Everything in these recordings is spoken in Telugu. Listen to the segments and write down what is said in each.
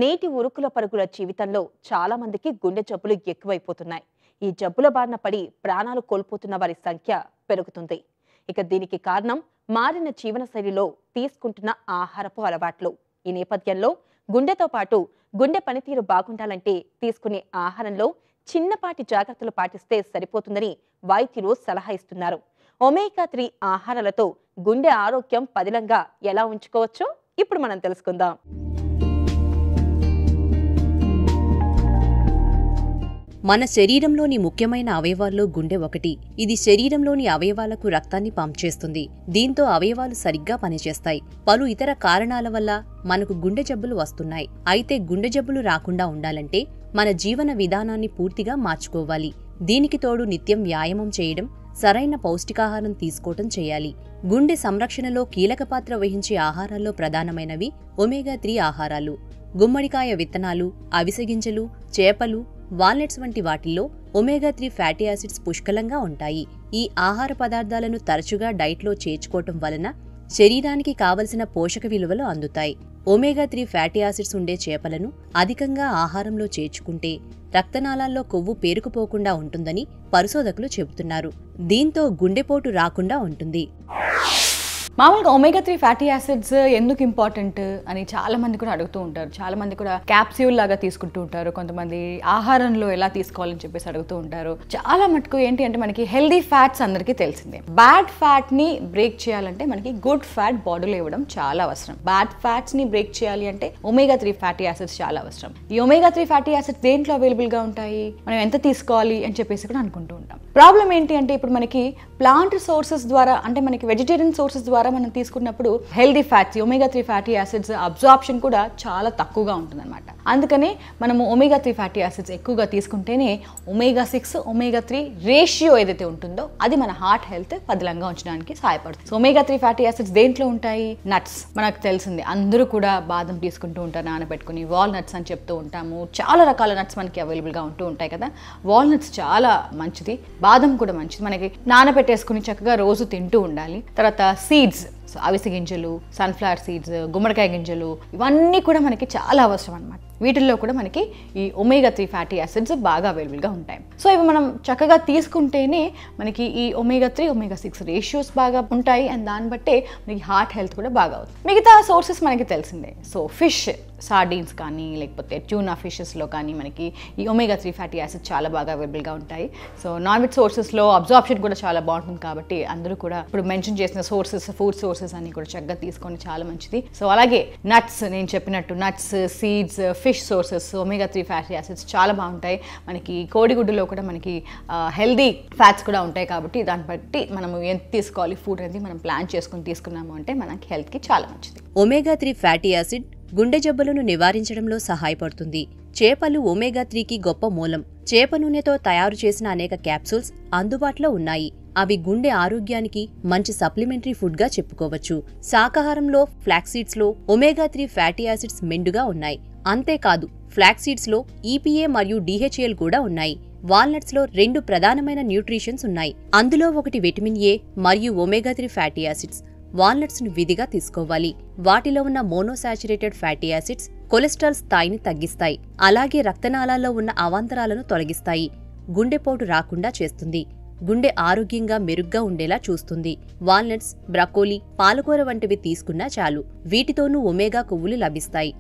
నేటి ఉరుకుల పరుగుల జీవితంలో చాలా మందికి గుండె జబ్బులు ఎక్కువైపోతున్నాయి. ఈ జబ్బుల బారిన పడి ప్రాణాలు కోల్పోతున్న వారి సంఖ్య పెరుగుతుంది. ఇక దీనికి కారణం మారిన జీవనశైలిలో తీసుకుంటున్న ఆహారపు అలవాట్లు. ఈ నేపథ్యంలో గుండెతో పాటు గుండె పనితీరు బాగుండాలంటే తీసుకునే ఆహారంలో చిన్నపాటి జాగ్రత్తలు పాటిస్తే సరిపోతుందని వైద్యులు సలహా ఇస్తున్నారు. ఒమేగా-3 ఆహారాలతో గుండె ఆరోగ్యం పదిలంగా ఎలా ఉంచుకోవచ్చో ఇప్పుడు మనం తెలుసుకుందాం. మన శరీరంలోని ముఖ్యమైన అవయవాల్లో గుండె ఒకటి. ఇది శరీరంలోని అవయవాలకు రక్తాన్ని పంప్ చేస్తుంది. దీంతో అవయవాలు సరిగ్గా పనిచేస్తాయి. పలు ఇతర కారణాల వల్ల మనకు గుండె జబ్బులు వస్తున్నాయి. అయితే గుండె జబ్బులు రాకుండా ఉండాలంటే మన జీవన విధానాన్ని పూర్తిగా మార్చుకోవాలి. దీనికి తోడు నిత్యం వ్యాయామం చేయడం, సరైన పౌష్టికాహారం తీసుకోవటం చేయాలి. గుండె సంరక్షణలో కీలక పాత్ర వహించే ఆహారాల్లో ప్రధానమైనవి ఒమేగా-3 ఆహారాలు. గుమ్మడికాయ విత్తనాలు, అవిసె గింజలు, చేపలు, వాల్నట్స్ వంటి వాటిల్లో ఒమేగా-3 ఫ్యాటీ యాసిడ్స్ పుష్కలంగా ఉంటాయి. ఈ ఆహార పదార్థాలను తరచుగా డైట్లో చేర్చుకోవటం వలన శరీరానికి కావలసిన పోషక విలువలు అందుతాయి. ఒమేగా-3 ఫ్యాటీ యాసిడ్స్ ఉండే చేపలను అధికంగా ఆహారంలో చేర్చుకుంటే రక్తనాళాల్లో కొవ్వు పేరుకుపోకుండా ఉంటుందని పరిశోధకులు చెబుతున్నారు. దీంతో గుండెపోటు రాకుండా ఉంటుంది. మామూలుగా ఒమేగా-3 ఫ్యాటీ యాసిడ్స్ ఎందుకు ఇంపార్టెంట్ అని చాలా మంది కూడా అడుగుతూ ఉంటారు. చాలా మంది కూడా క్యాప్స్యూల్ లాగా తీసుకుంటూ ఉంటారు. కొంతమంది ఆహారంలో ఎలా తీసుకోవాలని చెప్పేసి అడుగుతూ ఉంటారు. చాలా మటుకు ఏంటి అంటే మనకి హెల్దీ ఫ్యాట్స్ అందరికీ తెలిసిందే. బ్యాడ్ ఫ్యాట్ ని బ్రేక్ చేయాలంటే మనకి గుడ్ ఫ్యాట్ బాడీలో ఇవ్వడం చాలా అవసరం. బ్యాడ్ ఫ్యాట్స్ ని బ్రేక్ చేయాలి అంటే ఒమేగా-3 ఫ్యాటీ యాసిడ్స్ చాలా అవసరం. ఈ ఒమేగా-3 ఫ్యాటీ యాసిడ్స్ దేంట్లో అవైలబుల్ గా ఉంటాయి, మనం ఎంత తీసుకోవాలి అని చెప్పేసి కూడా అనుకుంటూ ఉంటాం. ప్రాబ్లం ఏంటి అంటే ఇప్పుడు మనకి ప్లాంట్ సోర్సెస్ ద్వారా, అంటే మనకి వెజిటేరియన్ సోర్సెస్ ద్వారా మనం తీసుకున్నప్పుడు healthy fats, ఒమేగా-3 fatty acids absorption కూడా చాలా తక్కువగా ఉంటుందన్నమాట. అందుకనే మనము ఒమేగా-3 ఫ్యాటీ యాసిడ్స్ ఎక్కువగా తీసుకుంటేనే ఒమేగా-6, ఒమేగా-3 రేషియో ఏదైతే ఉంటుందో అది మన హార్ట్ హెల్త్ పదిలంగా ఉంచడానికి సహాయపడుతుంది. సో ఒమేగా-3 ఫ్యాటీ యాసిడ్స్ దేంట్లో ఉంటాయి? నట్స్. మనకు తెలిసింది, అందరూ కూడా బాదం తీసుకుంటూ ఉంటారు నానబెట్టుకుని. వాల్నట్స్ అని చెప్తూ ఉంటాము. చాలా రకాల నట్స్ మనకి అవైలబుల్గా ఉంటూ ఉంటాయి కదా. వాల్నట్స్ చాలా మంచిది, బాదం కూడా మంచిది. మనకి నానబెట్టేసుకుని చక్కగా రోజు తింటూ ఉండాలి. తర్వాత సీడ్స్, అవిసె గింజలు, సన్ఫ్లవర్ సీడ్స్, గుమ్మడికాయ గింజలు, ఇవన్నీ కూడా మనకి చాలా అవసరం అన్నమాట. వీటిల్లో కూడా మనకి ఈ ఒమేగా-3 ఫ్యాటీ యాసిడ్స్ బాగా అవైలబుల్గా ఉంటాయి. సో ఇవి మనం చక్కగా తీసుకుంటేనే మనకి ఈ ఒమేగా-3, ఒమేగా-6 రేషియోస్ బాగా ఉంటాయి. అండ్ దాన్ని బట్టే మనకి హార్ట్ హెల్త్ కూడా బాగా అవుతుంది. మిగతా సోర్సెస్ మనకి తెలిసిందే. సో ఫిష్, సార్డీన్స్ కానీ లేకపోతే ట్యూనా ఫిషెస్లో కానీ మనకి ఈ ఒమేగా-3 ఫ్యాటీ యాసిడ్స్ చాలా బాగా అవైలబుల్గా ఉంటాయి. సో నాన్ వెజ్ సోర్సెస్లో అబ్జార్ప్షన్ కూడా చాలా బాగుంటుంది. కాబట్టి అందరూ కూడా ఇప్పుడు మెన్షన్ చేసిన సోర్సెస్, ఫుడ్ సోర్సెస్ అన్ని కూడా చక్కగా తీసుకొని చాలా మంచిది. సో అలాగే నట్స్, నేను చెప్పినట్టు nuts, seeds, fish sources, ఒమేగా-3 fatty acids చాలా బాగుంటాయి. మనకి కోడిగుడ్డులో కూడా మనకి హెల్దీ ఫ్యాట్స్ కూడా ఉంటాయి. కాబట్టి దాన్ని బట్టి మనము ఎంత తీసుకోవాలి ఫుడ్ అనేది మనం ప్లాన్ చేసుకుని తీసుకున్నాము అంటే మనకి హెల్త్కి చాలా మంచిది. ఒమేగా-3 ఫ్యాటీ యాసిడ్ గుండె జబ్బులను నివారించడంలో సహాయపడుతుంది. చేపలు ఒమేగా-3కి గొప్ప మూలం. చేప నూనెతో తయారు చేసిన అనేక క్యాప్సూల్స్ అందుబాటులో ఉన్నాయి. అవి గుండె ఆరోగ్యానికి మంచి సప్లిమెంటరీ ఫుడ్ గా చెప్పుకోవచ్చు. శాకాహారంలో ఫ్లాక్స్ సీడ్స్ లో ఒమేగా-3 ఫ్యాటీ యాసిడ్స్ మెండుగా ఉన్నాయి. అంతేకాదు ఫ్లాక్స్ సీడ్స్ లో EPA మరియు DHAL కూడా ఉన్నాయి. వాల్నట్స్ లో 2 ప్రధానమైన న్యూట్రిషన్స్ ఉన్నాయి. అందులో ఒకటి విటమిన్ A మరియు ఒమేగా-3 ఫ్యాటీ యాసిడ్స్. వాల్నట్స్ ను విధిగా తీసుకోవాలి. వాటిలో ఉన్న మోనోసాచురేటెడ్ ఫ్యాటీ యాసిడ్స్ కొలెస్ట్రాల్ స్థాయిని తగ్గిస్తాయి. అలాగే రక్తనాళాల్లో ఉన్న అవాంతరాలను తొలగిస్తాయి. గుండెపోటు రాకుండా చేస్తుంది. గుండె ఆరోగ్యంగా మెరుగ్గా ఉండేలా చూస్తుంది. వాల్నట్స్, బ్రకోలీ, పాలకూర వంటివి తీసుకున్నా చాలు. వీటితోనూ ఒమేగా కొవ్వులు లభిస్తాయి.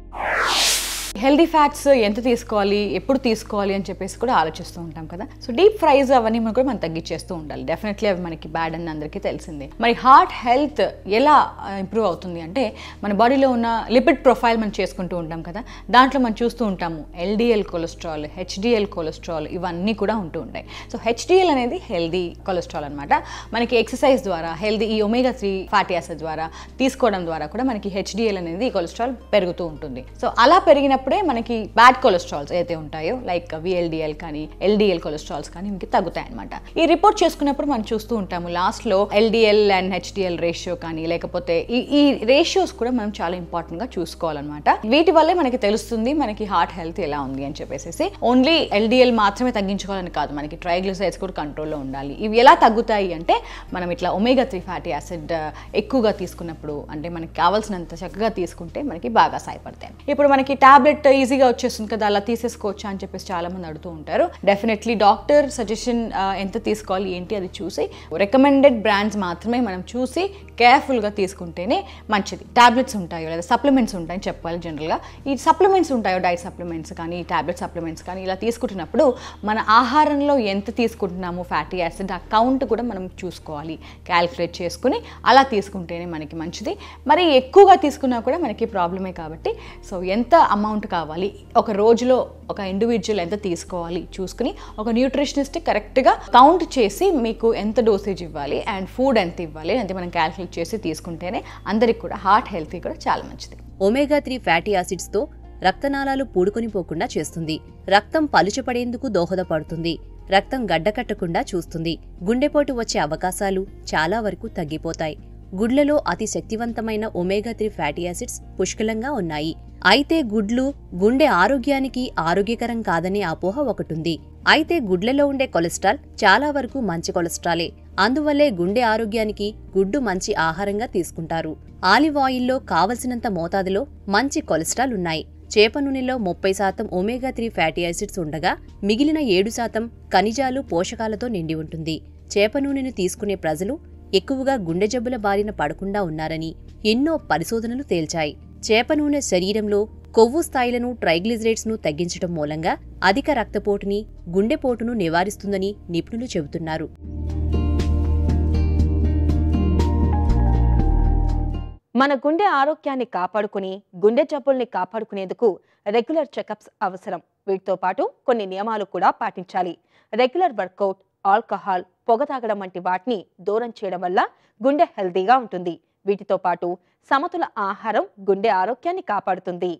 హెల్దీ ఫ్యాట్స్ ఎంత తీసుకోవాలి, ఎప్పుడు తీసుకోవాలి అని చెప్పేసి కూడా ఆలోచిస్తూ ఉంటాం కదా. సో డీప్ ఫ్రైస్ అవన్నీ మనం కూడా మనం తగ్గించేస్తూ ఉండాలి. డెఫినెట్లీ అవి మనకి బ్యాడ్ అని అందరికీ తెలిసిందే. మరి హార్ట్ హెల్త్ ఎలా ఇంప్రూవ్ అవుతుంది అంటే మన బాడీలో ఉన్న లిపిడ్ ప్రొఫైల్ మనం చేసుకుంటూ ఉంటాం కదా. దాంట్లో మనం చూస్తూ ఉంటాము LDL కొలెస్ట్రాల్, HDL కొలెస్ట్రాల్, ఇవన్నీ కూడా ఉంటూ ఉంటాయి. సో HDL అనేది హెల్దీ కొలెస్ట్రాల్ అనమాట. మనకి ఎక్సర్సైజ్ ద్వారా హెల్దీ ఈ ఒమేగా-3 ఫ్యాటీ యాసిడ్ ద్వారా తీసుకోవడం ద్వారా కూడా మనకి HDL అనేది కొలెస్ట్రాల్ పెరుగుతూ ఉంటుంది. సో అలా పెరిగినప్పుడే మనకి బ్యాడ్ కొలెస్ట్రాల్స్ ఏదైతే ఉంటాయో లైక్ VLDL కానీ LDL కొలెస్ట్రాల్స్ కానీ మనకి తగ్గుతాయి అనమాట. ఈ రిపోర్ట్ చేసుకున్నప్పుడు మనం చూస్తూ ఉంటాము లాస్ట్ లో LDL అండ్ HDL రేషియో కానీ లేకపోతే ఈ రేషియోస్ కూడా మనం చాలా ఇంపార్టెంట్ గా చూసుకోవాలన్నమాట. వీటి వల్లే మనకి తెలుస్తుంది మనకి హార్ట్ హెల్త్ ఎలా ఉంది అని చెప్పేసి. ఓన్లీ LDL మాత్రమే తగ్గించుకోవాలని కాదు, మనకి ట్రైగ్లిసరైడ్స్ కూడా కంట్రోల్లో ఉండాలి. ఇవి ఎలా తగ్గుతాయి అంటే మనం ఇట్లా ఒమేగా-3 ఫ్యాటీ యాసిడ్ ఎక్కువగా తీసుకున్నప్పుడు, అంటే మనకి కావాల్సినంత చక్కగా తీసుకుంటే మనకి బాగా సహాయపడతాయి. ఇప్పుడు మనకి టాబ్లెట్ టాబ్లెట్ ఈజీగా వచ్చేస్తుంది కదా, అలా తీసేసుకోవచ్చా అని చెప్పేసి చాలా మంది అడుగుతూ ఉంటారు. డెఫినెట్లీ డాక్టర్ సజెషన్ ఎంత తీసుకోవాలి ఏంటి అది చూసి రికమెండెడ్ బ్రాండ్స్ మాత్రమే మనం చూసి కేర్ఫుల్గా తీసుకుంటేనే మంచిది. టాబ్లెట్స్ ఉంటాయో లేదా సప్లిమెంట్స్ ఉంటాయని చెప్పాలి. జనరల్గా ఈ సప్లిమెంట్స్ ఉంటాయో, డైట్ సప్లిమెంట్స్ కానీ టాబ్లెట్ సప్లిమెంట్స్ కానీ ఇలా తీసుకుంటున్నప్పుడు మన ఆహారంలో ఎంత తీసుకుంటున్నాము ఫ్యాటీ యాసిడ్ ఆ కౌంట్ కూడా మనం చూసుకోవాలి, క్యాలిక్యులేట్ చేసుకుని అలా తీసుకుంటేనే మనకి మంచిది. మరి ఎక్కువగా తీసుకున్నా కూడా మనకి ప్రాబ్లమే కాబట్టి సో ఎంత అమౌంట్ కావాలి, ఒక రోజులో ఒక ఇండివిజువల్ ఎంత తీసుకోవాలి చూసుకుని ఒక న్యూట్రిషనిస్ట్ కరెక్ట్గా కౌంట్ చేసి మీకు ఎంత డోసేజ్ ఇవ్వాలి అండ్ ఫుడ్ ఎంత ఇవ్వాలి అంటే మనం క్యాలిక్యులేట్ చేసి తీసుకుంటేనే అందరికి కూడా హార్ట్ హెల్తీ కూడా చాలా మంచిది. ఒమేగా-3 ఫ్యాటీ యాసిడ్స్తో రక్తనాళాలు పూడుకొని పోకుండా చేస్తుంది, రక్తం పలుచపడేందుకు దోహదపడుతుంది, రక్తం గడ్డకట్టకుండా చూస్తుంది, గుండెపోటు వచ్చే అవకాశాలు చాలా వరకు తగ్గిపోతాయి. గుడ్లలో అతి శక్తివంతమైన ఒమేగా-3 ఫ్యాటీ యాసిడ్స్ పుష్కలంగా ఉన్నాయి. అయితే గుడ్లు గుండె ఆరోగ్యానికి ఆరోగ్యకరం కాదనే అపోహ ఒకటుంది. అయితే గుడ్లలో ఉండే కొలెస్ట్రాల్ చాలా వరకు మంచి కొలెస్ట్రాలే. అందువల్లే గుండె ఆరోగ్యానికి గుడ్డు మంచి ఆహారంగా తీసుకుంటారు. ఆలివ్ ఆయిల్లో కావలసినంత మోతాదులో మంచి కొలెస్ట్రాల్ ఉన్నాయి. చేప నూనెలో 30% ఒమేగా-3 ఫ్యాటీ యాసిడ్స్ ఉండగా మిగిలిన 7% ఖనిజాలు పోషకాలతో నిండి ఉంటుంది. చేప నూనెను తీసుకునే ప్రజలు ఎక్కువగా గుండె జబ్బుల బారిన పడకుండా ఉన్నారని ఎన్నో పరిశోధనలు తేల్చాయి. చేప నూనె శరీరంలో కొవ్వు స్థాయిలను, ట్రైగ్లిజరైడ్స్ ను తగ్గించడం మూలంగా అధిక రక్తపోటుని, గుండెపోటును నివారిస్తుందని నిపుణులు చెబుతున్నారు. మన గుండె ఆరోగ్యాన్ని కాపాడుకుని గుండె జబ్బుల్ని కాపాడుకునేందుకు రెగ్యులర్ చెకప్స్ అవసరం. వీటితో పాటు కొన్ని నియమాలు కూడా పాటించాలి. రెగ్యులర్ వర్కౌట్, ఆల్కహాల్, పొగ తాగడం వంటి వాటిని దూరం చేయడం వల్ల గుండె హెల్తీగా ఉంటుంది. వీటితో పాటు సమతుల ఆహారం గుండె ఆరోగ్యాన్ని కాపాడుతుంది.